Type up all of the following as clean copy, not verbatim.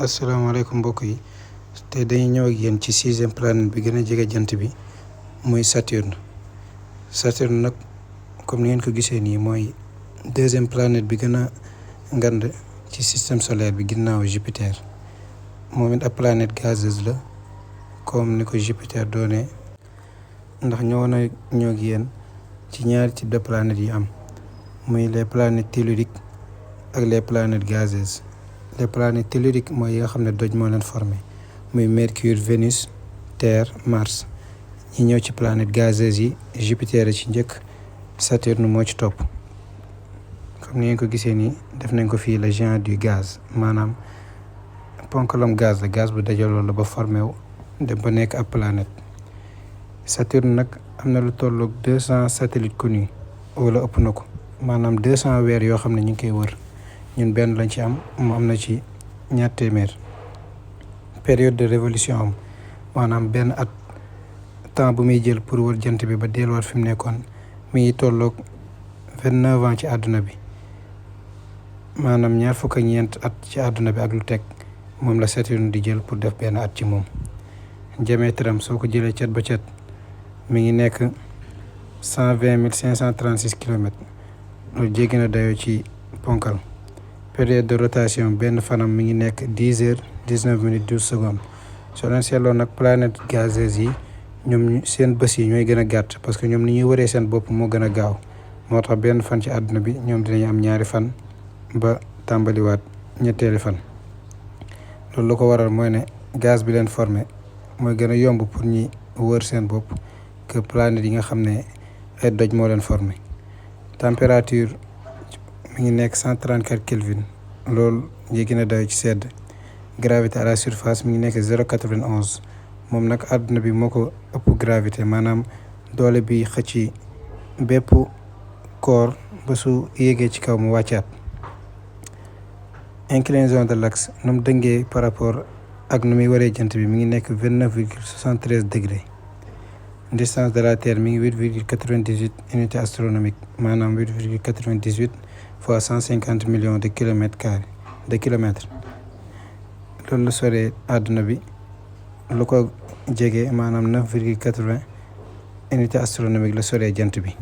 asalaamaaleykum mbokk yi tey dañuy ñëw ak yéen ci 6e planète bi gën a jege jant bi muy Saturne. Saturne nag comme ni ngeen ko gisee nii mooy 2e planète bi gën a ngand ci système solaire bi ginnaaw Jupiter. moom it ab planète gazeuse la comme ni ko Jupiter doonee, ndax ñëwoon a ñëw ak yéen ci ñaari type de planètes yi am muy les planètes telluriques ak les planètes gazeuses. Les planètes telluriques mooy yi nga xam ne doj moo leen formé muy Mercure, Vénus, Terre, Mars. ñi ñëw ci planètes gazeuses yi Jupiter ci njëkk, Saturne moo ci topp. comme ni ngeen ko gisee nii def nañ ko fii le géant du gaz, maanaam ponkalam gaz la, gaz bu dajaloo la ba formé wu dem ba nekk ab planète. Saturne nag am na lu tolloog 200 satellites connus wala ëpp na ko, maanaam 200 weer yoo xam ne ñu ngi koy wër. ñun benn lañ ci am, mu am na ci 200. période de révolution am maanaam benn at temps bu muy jël pour wër jant bi ba delluwaat fi mu nekkoon mi ngi tolloog 29 ans ci àdduna bi, maanaam 24 at ci àdduna bi ak lu teg moom la Saturne di jël pour def benn at ci moom. diamètre am soo ko jëlee cat ba cat mi ngi nekk 120 536 kilomètres, loolu jéggi na dayoo ci ponkal. période de rotation benn fanam mi ngi nekk 10 heures 19 minutes 12 secondes. soo leen seetloo nag planète gazeuse yi ñoom seen bés yi ñooy gën a gàtt parce que ñoom ni ñuy waree seen bopp moo gën a gaaw, moo tax benn fan ci àdduna bi ñoom dinañu am 2 fan ba tàmbaliwaat ñetteeli fan. loolu lu ko waral mooy ne gaz bi leen formé mooy gën a yomb pour ñi wër seen bopp que planète yi nga xam ne ay doj moo leen formé. température mi ngi nekk 134 Kelvin, loolu jéggi na dayo ci sedd. gravité à la surface mi ngi nekk 0,91. moom nag àdduna bi moo ko ëpp gravité, maanaam doole bi xëcc bépp corps ba su yéegee ci kaw mu wàccaat. inclinaison de l'axe nu mu dëngee par rapport ak nu muy waree jant bi mi ngi nekk 29,73 degré. distance de la Terre mi ngi 8,98 unité astronomique, maanaam 8,98 fois 150 millions de kilomètres. loolu la soree àdduna bi, lu ko jege maanaam 9,80 unité astronomique la soree jant bi.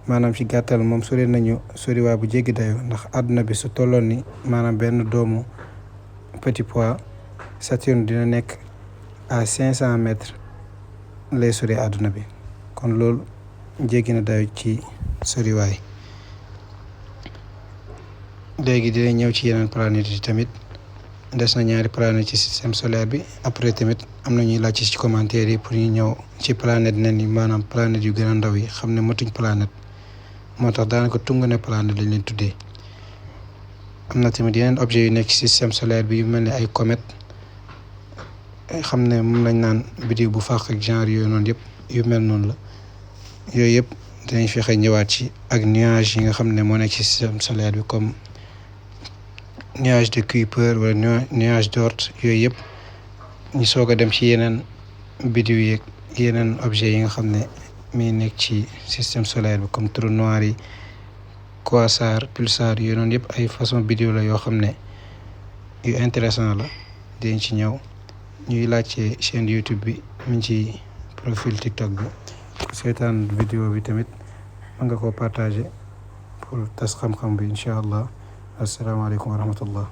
maanaam ci gàttal moom sori nañu soriwaay bu jéggi dayo, ndax àdduna bi su tolloon ni maanaam benn doomu petit pois, Saturne dina nekk à 500 mètres lay sori àdduna bi, kon loolu jéggi na dayo ci soriwaay. léegi dina ñëw ci yeneen planètes yi tamit. des na 2 planètes ci système solaire bi, après tamit am na ñuy laaj ci commentaire yi pour ñu ñëw ci planète nen yi, maanaam planètes yu gën a ndaw yi xam ne matuñ planète, moo tax daanaka tungu ne planète lañ leen tuddee. am na tamit yeneen objet yu nekk ci système solaire bi yu mel ne ay comète, xam ne moom lañ naan biddiw bu fàq ak genre yooyu noonu yëpp yu mel noonu la. yooyu yëpp dinañ fexe ñëwaat ci ak nuage yi nga xam ne moo nekk ci système solaire bi comme nuage de Kuiper wala nuage d'Oort. yooyu yëpp ñu soog a dem ci yeneen biddiw yeeg yeneen objet yi nga xam ne mi nekk ci système solaire bi comme trou noir yi, quasar, pulsar. yooyu noonu yëpp ay façon biddiw la yoo xam ne yu intéressant la, dinañ ci ñëw. ñuy laajte chaîne YouTube bi mi ngi ci profil TikTok bi. seetaan vidéo bi tamit mën nga koo partager pour tas xam-xam bi incha allah. asalaamaaleykum wa rahmatullah.